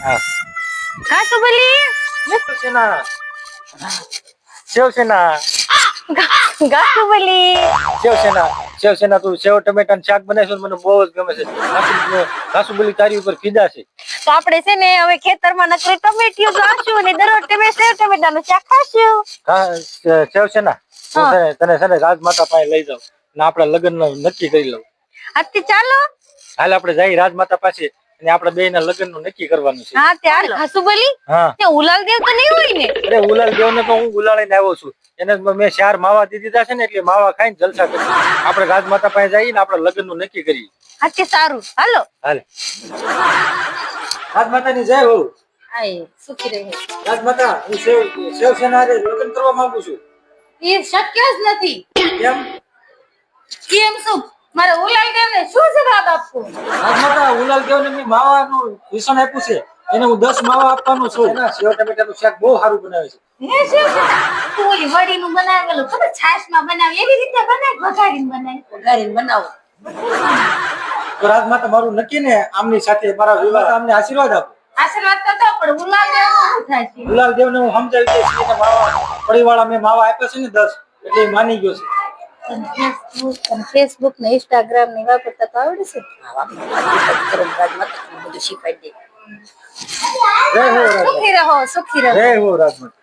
હા ઘાસુબલી શિવસેના શિવસેના ઘાસુબલી શિવસેના શિવસેના તું સેવ ટમેટાનું શાક બનાવીશું મને બહુ જ ગમે છે. ઘાસુબલી તારી ઉપર ફીદા છે. તો આપણે છે ને હવે ખેતરમાં નકરી ટમેટીઓ ગાશું ને દરરોજ તમે સેવ ટમેટાનું શાક ખાશું. શિવસેના તને છે ને રાજમાતા પાસે લઈ જાવ ને આપણા લગ્ન નક્કી કરી લઉં. આજથી ચાલો હાલ આપણે જઈ રાજમાતા પાસે અને આપણા બે ના લગ્ન નું નક્કી કરવાનું છે. હા ત્યાર ઘાસુબલી હા ત્યાં ઉલાલ દેવ તો નહીં હોય ને? અરે ઉલાલ દેવ ને તો હું ઉલાળીને આવ્યો છું. એને મેં 4 માવા દીધી દીધા છે ને એટલે માવા ખાઈને જલસા કરી. આપણે રાજમાતા પાસે જઈને આપણે લગ્ન નું નક્કી કરીએ. આજથી સારું હાલો હાલે રાજમાતાની જય હો. આય સુખી રહે. રાજમાતા હું શિવસેના લગ્ન કરવા માંગુ છું. એ શક્ય જ નથી. કેમ? કેમ શું મારે ઉલાલ દેવને શું જવાબ આપવો? રાજમાતા ઉલાલ દેવને મેં માવાનું વિષણ આપ્યું છે. એને હું 10 માવા આપવાનો છું. એના સેવ ટમેટાનું શાક બહુ સારું બનાવે છે. હે તું ઓલી વડીનું બનાવેલું ખબર છાશમાં બનાવે એવી રીતે બનાય વઘારીને બનાવો. તો રાજમાતા મારું નક્કી ને આમની સાથે મારા વિવાહ અમને આશીર્વાદ આપો. આશીર્વાદ તો દો પણ ઉલાલ દેવ શું થાય છે? ઉલાલ દેવને હું સમજાવી દઈશ કે માવા પરિવાળા મેં માવા આપ્યા છે ને 10 એટલે એ માની ગયો છે. ફેસબુક ને ઇન્સ્ટાગ્રામ ને વાપરતા તો આવડે છે? બધું શીખવાડી દે. જય હો રાજમાતા. સુખી રહો સુખી રહો. જય હો રાજમાતા.